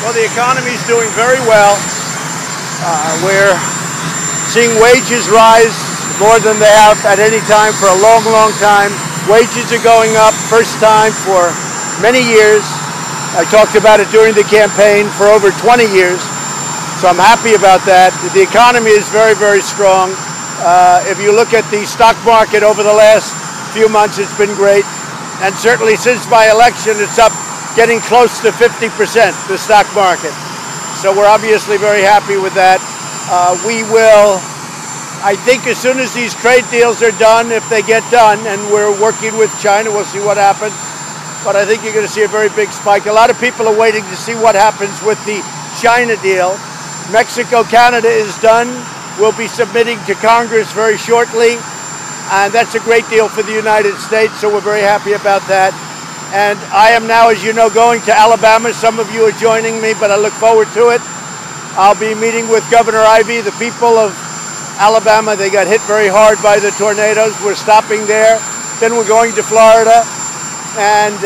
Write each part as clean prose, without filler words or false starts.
Well, the economy is doing very well. We're seeing wages rise more than they have at any time for a long, long time. Wages are going up, first time for many years. I talked about it during the campaign for over 20 years, so I'm happy about that. The economy is very, very strong. If you look at the stock market over the last few months, it's been great. And certainly since my election, it's up getting close to 50%, the stock market. So we're obviously very happy with that. We will, I think as soon as these trade deals are done, if they get done, and we're working with China, we'll see what happens. But I think you're going to see a very big spike. A lot of people are waiting to see what happens with the China deal. Mexico, Canada is done. We'll be submitting to Congress very shortly. And that's a great deal for the United States, so we're very happy about that. And I am now, as you know, going to Alabama. Some of you are joining me, but I look forward to it. I'll be meeting with Governor Ivey. The people of Alabama, they got hit very hard by the tornadoes. We're stopping there. Then we're going to Florida, and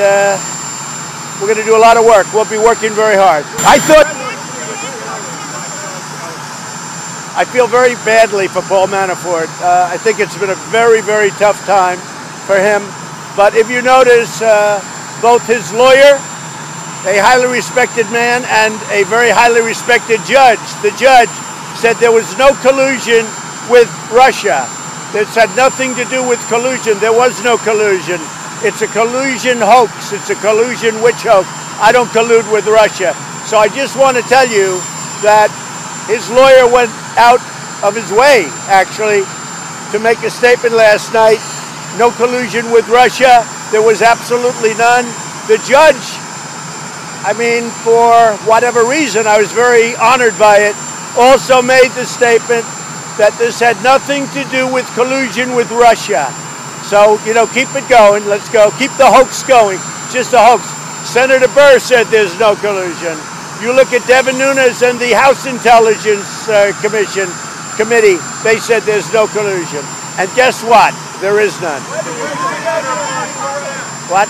we're going to do a lot of work. We'll be working very hard. I feel very badly for Paul Manafort. I think it's been a very, very tough time for him. But if you notice, both his lawyer, a highly respected man, and a very highly respected judge, the judge said there was no collusion with Russia. This had nothing to do with collusion. There was no collusion. It's a collusion hoax. It's a collusion witch hoax. I don't collude with Russia. So I just want to tell you that his lawyer went out of his way, actually, to make a statement last night. No collusion with Russia. There was absolutely none. The judge, I mean, for whatever reason, I was very honored by it, also made the statement that this had nothing to do with collusion with Russia. So, you know, keep it going. Let's go. Keep the hoax going. Just a hoax. Senator Burr said there's no collusion. You look at Devin Nunes and the House Intelligence Committee, they said there's no collusion. And guess what? There is none. What?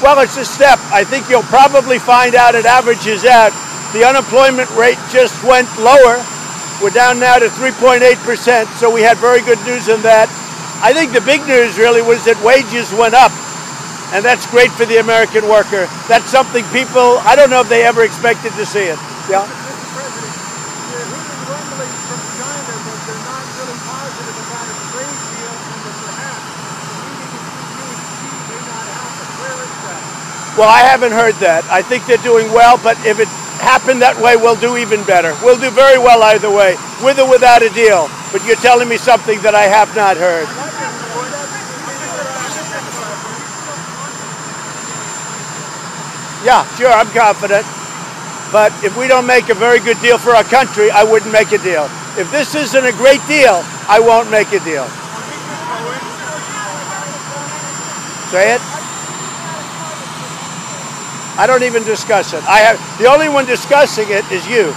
Well, it's a step. I think you'll probably find out it averages out. The unemployment rate just went lower. We're down now to 3.8%, so we had very good news on that. I think the big news really was that wages went up, and that's great for the American worker. That's something people, I don't know if they ever expected to see it. Yeah? Mr. President, you're hearing rumblings from China that they're not really positive about a trade deal and that perhaps the meeting between you and Xi may not happen. Where is that? Well, I haven't heard that. I think they're doing well, but if it happened that way, we'll do even better. We'll do very well either way, with or without a deal. But you're telling me something that I have not heard. Yeah, sure, I'm confident. But if we don't make a very good deal for our country, I wouldn't make a deal. If this isn't a great deal, I won't make a deal. Say it? I don't even discuss it. The only one discussing it is you.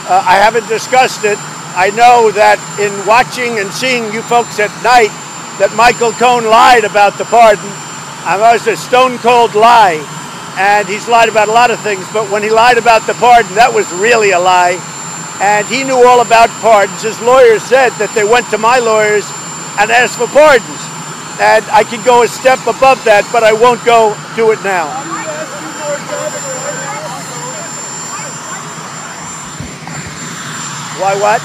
I haven't discussed it. I know that in watching and seeing you folks at night, that Michael Cohen lied about the pardon. I know it's a stone-cold lie, and he's lied about a lot of things, but when he lied about the pardon, that was really a lie. And he knew all about pardons. His lawyers said that they went to my lawyers and asked for pardons. And I can go a step above that, but I won't go do it now. Why what?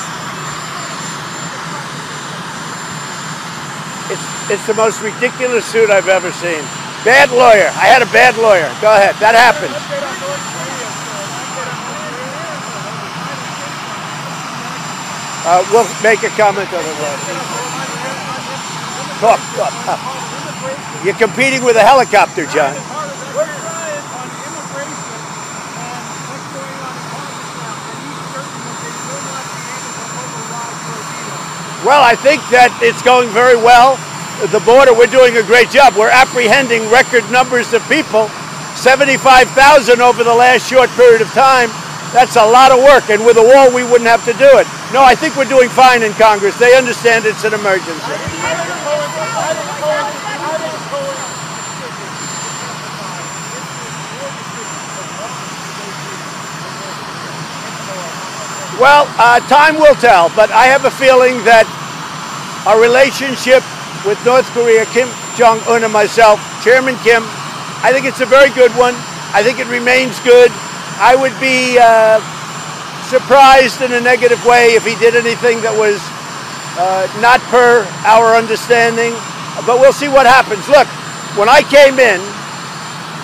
It's the most ridiculous suit I've ever seen. Bad lawyer. I had a bad lawyer. Go ahead. That happens. We'll make a comment on it. Talk. You're competing with a helicopter, John. Well, I think that it's going very well. The border, we're doing a great job. We're apprehending record numbers of people, 75,000 over the last short period of time. That's a lot of work, and with a wall, we wouldn't have to do it. No, I think we're doing fine in Congress. They understand it's an emergency. Well, time will tell, but I have a feeling that our relationship with North Korea, Kim Jong-un and myself, Chairman Kim, I think it's a very good one. I think it remains good. I would be surprised in a negative way if he did anything that was not per our understanding, but we'll see what happens. Look, when I came in,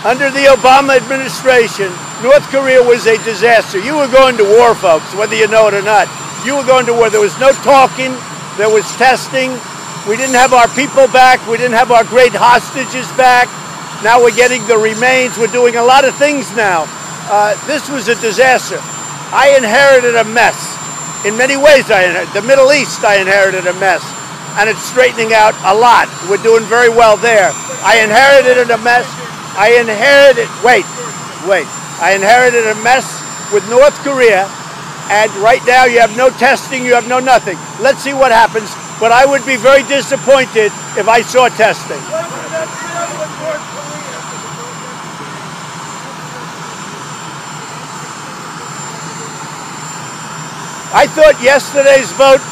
under the Obama administration, North Korea was a disaster. You were going to war, folks, whether you know it or not. You were going to war. There was no talking. There was testing. We didn't have our people back. We didn't have our great hostages back. Now we're getting the remains. We're doing a lot of things now. This was a disaster. I inherited a mess. In many ways, the Middle East, I inherited a mess. And it's straightening out a lot. We're doing very well there. I inherited a mess. I inherited a mess with North Korea, and right now you have no testing, you have no nothing. Let's see what happens, but I would be very disappointed if I saw testing. I thought yesterday's vote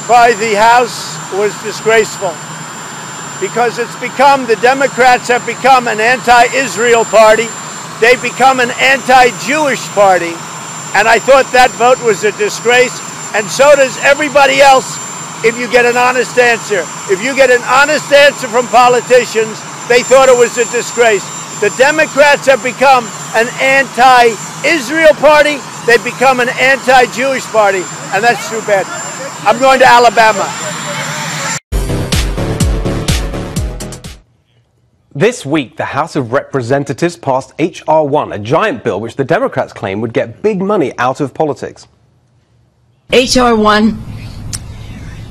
by the House was disgraceful, because the Democrats have become an anti-Israel party. They've become an anti-Jewish party. And I thought that vote was a disgrace. And so does everybody else if you get an honest answer. If you get an honest answer from politicians, they thought it was a disgrace. The Democrats have become an anti-Israel party. They've become an anti-Jewish party. And that's too bad. I'm going to Alabama. This week, the House of Representatives passed H.R. 1, a giant bill which the Democrats claim would get big money out of politics. H.R. 1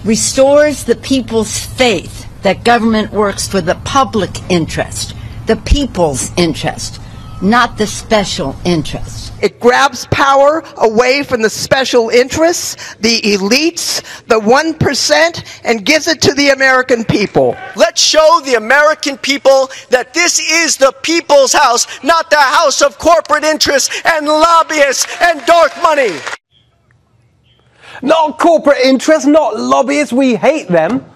restores the people's faith that government works for the public interest, the people's interest, not the special interest. It grabs power away from the special interests, the elites, the 1%, and gives it to the American people. Let's show the American people that this is the people's house, not the house of corporate interests and lobbyists and dark money. Not corporate interests, not lobbyists, we hate them.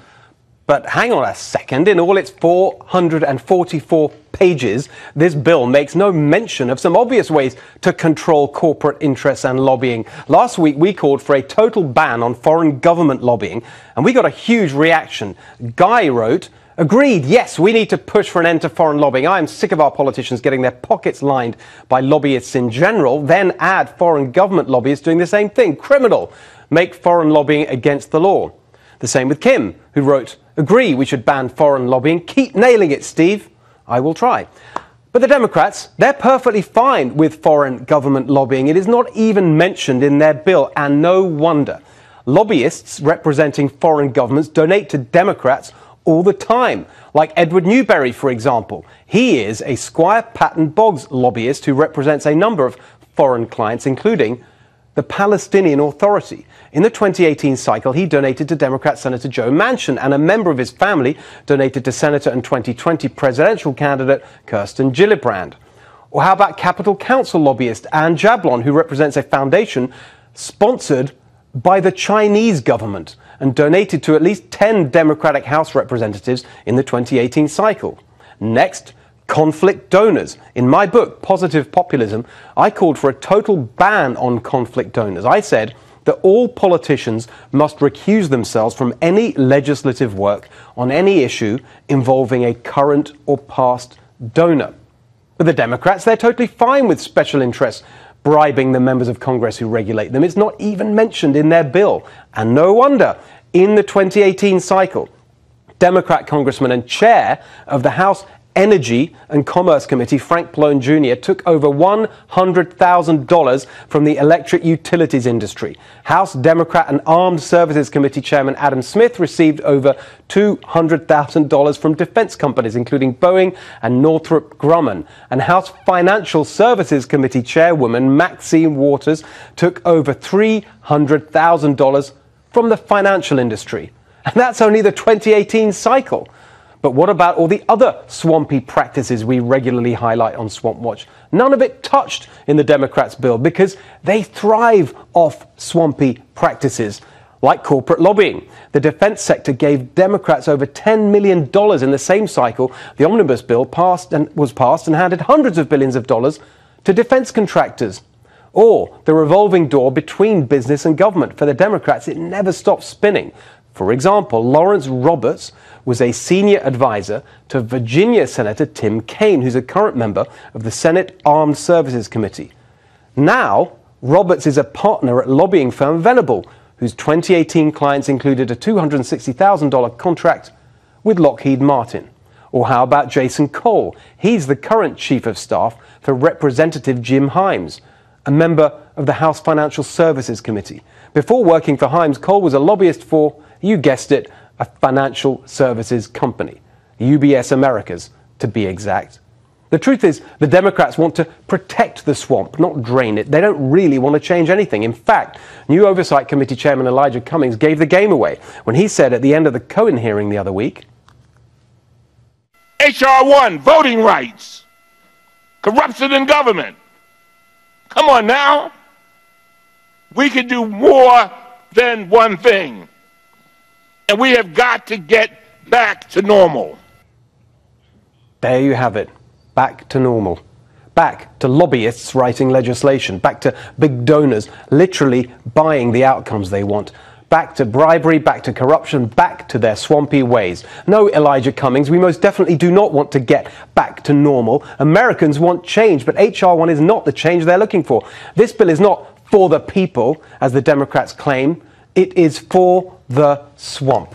But hang on a second, in all its 444 pages, this bill makes no mention of some obvious ways to control corporate interests and lobbying. Last week, we called for a total ban on foreign government lobbying, and we got a huge reaction. Guy wrote, "Agreed, yes, we need to push for an end to foreign lobbying. I am sick of our politicians getting their pockets lined by lobbyists in general, then add foreign government lobbyists doing the same thing. Criminal. Make foreign lobbying against the law." The same with Kim, who wrote, "Agree, we should ban foreign lobbying. Keep nailing it, Steve." I will try. But the Democrats, they're perfectly fine with foreign government lobbying. It is not even mentioned in their bill, and no wonder. Lobbyists representing foreign governments donate to Democrats all the time, like Edward Newberry, for example. He is a Squire Patton Boggs lobbyist who represents a number of foreign clients, including the Palestinian Authority. In the 2018 cycle, he donated to Democrat Senator Joe Manchin, and a member of his family donated to Senator and 2020 presidential candidate Kirsten Gillibrand. Or how about Capitol Council lobbyist Anne Jablon, who represents a foundation sponsored by the Chinese government and donated to at least 10 Democratic House representatives in the 2018 cycle. Next, conflict donors. In my book, Positive Populism, I called for a total ban on conflict donors. I said that all politicians must recuse themselves from any legislative work on any issue involving a current or past donor. But the Democrats, they're totally fine with special interests bribing the members of Congress who regulate them. It's not even mentioned in their bill. And no wonder, in the 2018 cycle, Democrat Congressman and chair of the House Energy and Commerce Committee, Frank Pallone Jr., took over $100,000 from the electric utilities industry. House Democrat and Armed Services Committee Chairman Adam Smith received over $200,000 from defense companies, including Boeing and Northrop Grumman. And House Financial Services Committee Chairwoman Maxine Waters took over $300,000 from the financial industry. And that's only the 2018 cycle. But what about all the other swampy practices we regularly highlight on Swamp Watch? None of it touched in the Democrats' bill because they thrive off swampy practices, like corporate lobbying. The defense sector gave Democrats over $10 million in the same cycle the omnibus bill was passed and handed hundreds of billions of dollars to defense contractors. Or the revolving door between business and government. For the Democrats, it never stops spinning. For example, Lawrence Roberts was a senior advisor to Virginia Senator Tim Kaine, who's a current member of the Senate Armed Services Committee. Now, Roberts is a partner at lobbying firm Venable, whose 2018 clients included a $260,000 contract with Lockheed Martin. Or how about Jason Cole? He's the current chief of staff for Representative Jim Himes, a member of the House Financial Services Committee. Before working for Himes, Cole was a lobbyist for, you guessed it, a financial services company, UBS Americas, to be exact. The truth is, the Democrats want to protect the swamp, not drain it. They don't really want to change anything. In fact, new Oversight Committee Chairman Elijah Cummings gave the game away when he said at the end of the Cohen hearing the other week, H.R. 1, voting rights, corruption in government. Come on now. We can do more than one thing. And we have got to get back to normal. There you have it. Back to normal. Back to lobbyists writing legislation. Back to big donors literally buying the outcomes they want. Back to bribery, back to corruption, back to their swampy ways. No, Elijah Cummings, we most definitely do not want to get back to normal. Americans want change, but H.R. 1 is not the change they're looking for. This bill is not for the people, as the Democrats claim. It is for the swamp.